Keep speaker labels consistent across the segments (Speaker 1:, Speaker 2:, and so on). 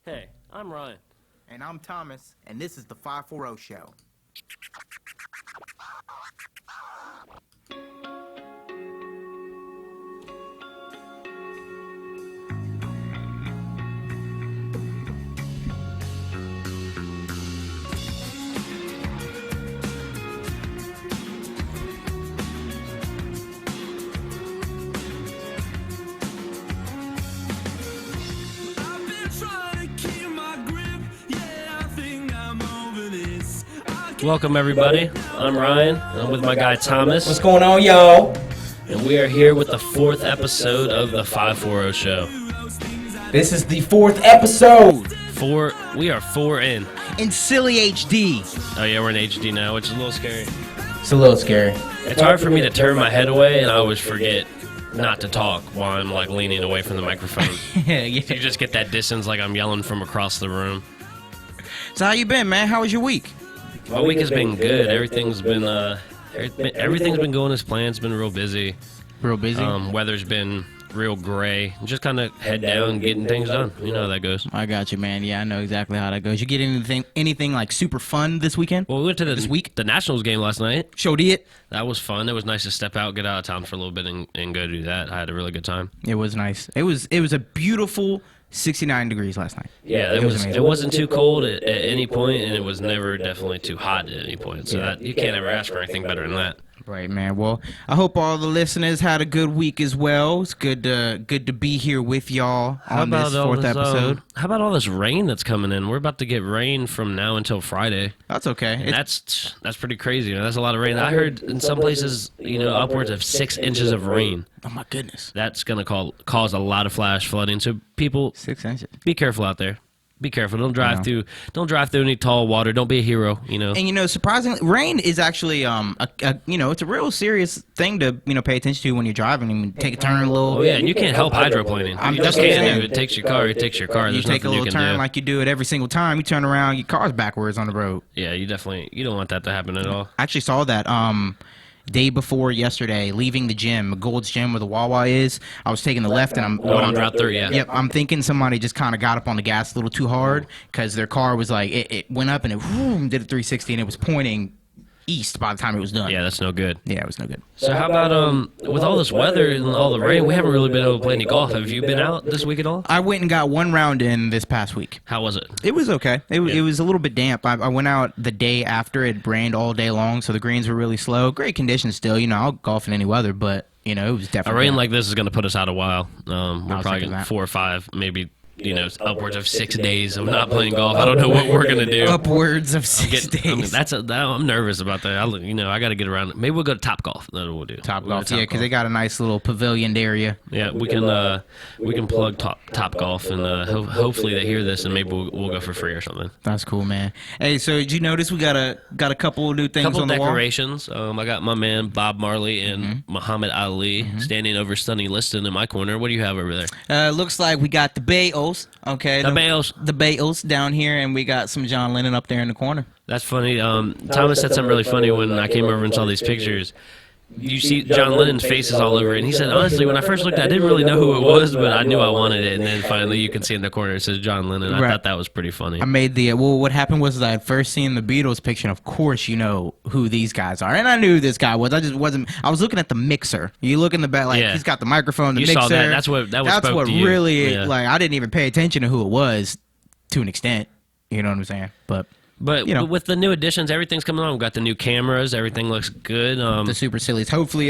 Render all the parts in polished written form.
Speaker 1: Hey, I'm Ryan.
Speaker 2: And I'm Thomas, and this is the 540 Show.
Speaker 1: Welcome, everybody. I'm Ryan. I'm with my guy, Thomas.
Speaker 3: What's going on, y'all?
Speaker 1: And we are here with the fourth episode of the 540 Show.
Speaker 3: This is the fourth episode.
Speaker 1: We are four in.
Speaker 2: In silly HD.
Speaker 1: Oh, yeah, we're in HD now, which is a little scary.
Speaker 3: It's a little scary.
Speaker 1: It's hard for me to turn my head away, and I always forget not to talk while I'm, like, leaning away from the microphone.
Speaker 2: Yeah.
Speaker 1: You just get that distance like I'm yelling from across the room.
Speaker 2: So how you been, man? How was your week?
Speaker 1: My week has been good. Everything's been going as planned. It's been real busy.
Speaker 2: Real busy?
Speaker 1: Weather's been real gray. Just kind of head down, getting things done. You know how that goes.
Speaker 2: I got you, man. Yeah, I know exactly how that goes. You get anything like super fun this weekend?
Speaker 1: Well, we went to the Nationals game last night.
Speaker 2: Showed it.
Speaker 1: That was fun. It was nice to step out, get out of town for a little bit, and go do that. I had a really good time.
Speaker 2: It was nice. It was a beautiful 69 degrees last night.
Speaker 1: Yeah, it wasn't too cold at any point, and it was never definitely too hot at any point. So that you can't ever ask for anything better than that.
Speaker 2: Right, man. Well, I hope all the listeners had a good week as well. It's good to be here with y'all on this fourth episode.
Speaker 1: How about all this rain that's coming in? We're about to get rain from now until Friday.
Speaker 2: That's okay.
Speaker 1: And that's pretty crazy. That's a lot of rain. I heard in some places, upwards of 6 inches of rain.
Speaker 2: Oh my goodness.
Speaker 1: That's gonna cause a lot of flash flooding. So people,
Speaker 2: 6 inches.
Speaker 1: Be careful out there. Be careful. Don't drive through any tall water. Don't be a hero.
Speaker 2: And surprisingly, rain is actually it's a real serious thing to pay attention to when you're driving and take a turn a little.
Speaker 1: Oh yeah, and you can't help hydroplaning. You just can't. If it takes your car, it takes your car.
Speaker 2: You take a little turn like you do it every single time. You turn around, your car's backwards on the road.
Speaker 1: Yeah, you don't want that to happen at all.
Speaker 2: I actually saw that day before yesterday, leaving the gym, Gold's Gym where the Wawa is. I was taking the left, and I'm
Speaker 1: on Route 3. Yeah.
Speaker 2: Yep, I'm thinking somebody just kind of got up on the gas a little too hard because their car was like it went up and it did a 360 and it was pointing east by the time it was done.
Speaker 1: Yeah, that's no good.
Speaker 2: Yeah, it was no good.
Speaker 1: So how about with all this weather and all the rain, we haven't really been able to play any golf. Have you been out this week at all?
Speaker 2: I went and got one round in this past week.
Speaker 1: How was it?
Speaker 2: It was okay. It was a little bit damp. I went out the day after. It rained all day long, so the greens were really slow. Great conditions still. I'll golf in any weather, but it was definitely
Speaker 1: a rain like this is going to put us out a while. We're probably getting 4 or 5, maybe. Upwards of 6 days of not playing golf. I don't know what we're gonna do.
Speaker 2: Upwards of 6 days.
Speaker 1: I'm nervous about that. I got to get around. Maybe we'll go to Top Golf. That's what we'll do.
Speaker 2: Top Golf, yeah, because they got a nice little pavilioned area.
Speaker 1: Yeah, we can plug Top Golf, and hopefully they hear this, and maybe we'll go for free or something.
Speaker 2: That's cool, man. Hey, so did you notice we got a couple of new things on the wall?
Speaker 1: Decorations. I got my man Bob Marley and Muhammad Ali standing over Sonny Liston in my corner. What do you have over there?
Speaker 2: Looks like we got the Bayos. Okay, the Bales down here, and we got some John Lennon up there in the corner.
Speaker 1: That's funny. Thomas said something really funny when I came over and saw these pictures. You see John Lennon's face is all over it, and he said, honestly, when I first looked at it, I didn't really know who it was, but I knew I wanted it, and then finally you can see in the corner it says John Lennon. I thought that was pretty funny.
Speaker 2: I made what happened was I had first seen the Beatles picture, and of course you know who these guys are, and I knew who this guy was. I was looking at the mixer. You look in the back, he's got the microphone, the mixer.
Speaker 1: You saw that. That's what
Speaker 2: really, I didn't even pay attention to who it was to an extent. You know what I'm saying? But
Speaker 1: with the new additions, everything's coming on. We've got the new cameras. Everything looks good.
Speaker 2: The super sillies. Hopefully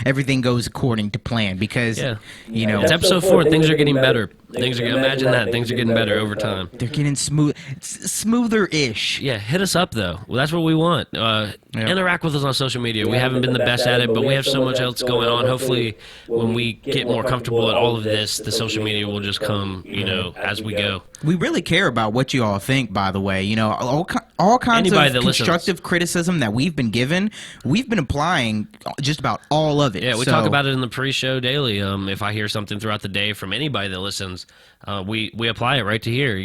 Speaker 2: everything goes according to plan because,
Speaker 1: it's episode 4 and things are getting better. Imagine that. Things are getting better over time.
Speaker 2: They're getting smoother-ish.
Speaker 1: Yeah, hit us up, though. Well, that's what we want. Interact with us on social media. We haven't been the best at it, but we have so much else going on. Hopefully, when we get more comfortable at all of this, the social media will just come, as we go.
Speaker 2: We really care about what you all think, by the way. All kinds of constructive criticism that we've been given, we've been applying just about all of it.
Speaker 1: Yeah, we talk about it in the pre-show daily. If I hear something throughout the day from anybody that listens, we apply it right to here.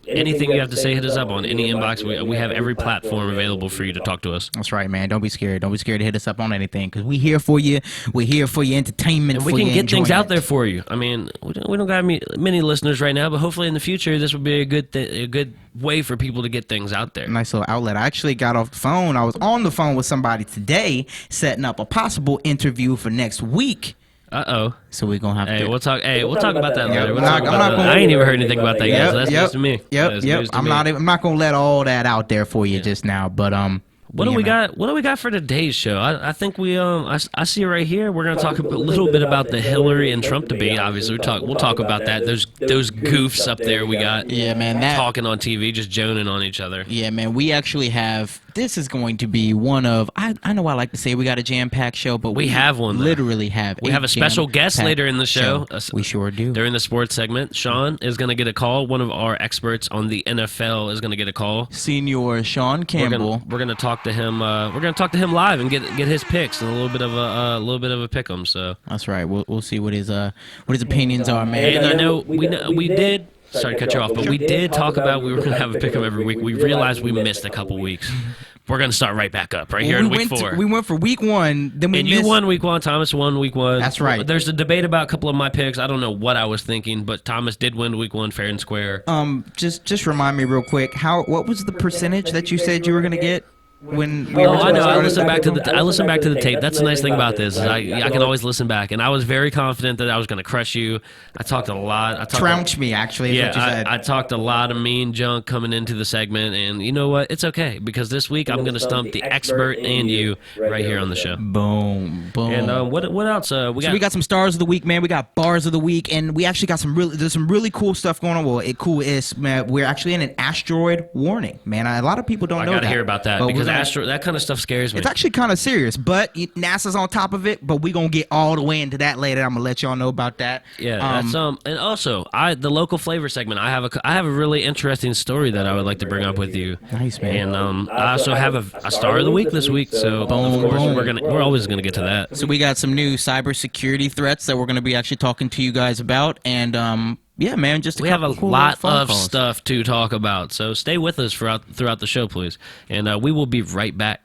Speaker 1: anything you have to say, hit us up on any inbox. We have every platform available for you to talk to us.
Speaker 2: That's right, man. Don't be scared. Don't be scared to hit us up on anything because we here for you. We're here for your entertainment.
Speaker 1: And we can get things out there for you. I mean, we don't got many listeners right now, but hopefully in the future this will be a good way for people to get things out there.
Speaker 2: Nice little outlet. I actually got off the phone. I was on the phone with somebody today setting up a possible interview for next week. So we're gonna have to.
Speaker 1: We'll talk about that later.
Speaker 2: I
Speaker 1: ain't even heard anything about that yet. So that's news to me.
Speaker 2: Yep. I'm not gonna let all that out there for you just now. But
Speaker 1: what do we got? What do we got for today's show? I think we I see right here. We're gonna talk a little bit about the Hillary and Trump debate. Obviously, we'll talk about that. Those goofs up there we got.
Speaker 2: Yeah, man.
Speaker 1: Talking on TV, just joning on each other.
Speaker 2: Yeah, man. We actually have. This is going to be one of. I know I like to say we got a jam-packed show, but
Speaker 1: we have one.
Speaker 2: Literally have.
Speaker 1: We have a special guest later in the show.
Speaker 2: We sure do.
Speaker 1: During the sports segment, Sean is going to get a call. One of our experts on the NFL is going to get a call.
Speaker 2: Senior Sean Campbell.
Speaker 1: We're going to talk to him. We're going to talk to him live and get his picks and a little bit of a pick'em. So
Speaker 2: that's right. We'll see what his opinions are, man.
Speaker 1: And I know we did. Sorry to cut you off, but we did talk about we were going to have a pick'em every week. We realized we missed a couple weeks. We're going to start right back up here in week 4.
Speaker 2: We went for week 1. Then we
Speaker 1: you won week 1. Thomas won week 1.
Speaker 2: That's right.
Speaker 1: There's a debate about a couple of my picks. I don't know what I was thinking, but Thomas did win week 1 fair and square.
Speaker 2: Just remind me real quick. What was the percentage that you said you were going to get? When we
Speaker 1: I know. I listened back to the tape. That's the nice thing about this. Is I can always listen back, and I was very confident that I was going to crush you. I talked a lot.
Speaker 2: Trounce me, actually. Is what you said.
Speaker 1: I talked a lot of mean junk coming into the segment, and you know what? It's okay because this week I'm going to stump the expert and you right here on the show.
Speaker 2: Boom.
Speaker 1: And what else?
Speaker 2: We got some stars of the week, man. We got bars of the week, and we actually got there's some really cool stuff going on. Well, cool is, man, we're actually in an asteroid warning, man. A lot of people don't know that.
Speaker 1: I got to hear about that because that kind of stuff scares me.
Speaker 2: It's actually kind of serious, but NASA's on top of it. But we gonna get all the way into that later. I'm gonna let y'all know about that.
Speaker 1: Yeah, that's and also the local flavor segment. I have a really interesting story that I would like to bring up with you.
Speaker 2: Nice, man.
Speaker 1: And I also have a star of the week this week. So of course we're always gonna get to that.
Speaker 2: So we got some new cybersecurity threats that we're gonna be actually talking to you guys about, and yeah, man,
Speaker 1: we have a lot of stuff to talk about, so stay with us throughout the show, please. And we will be right back.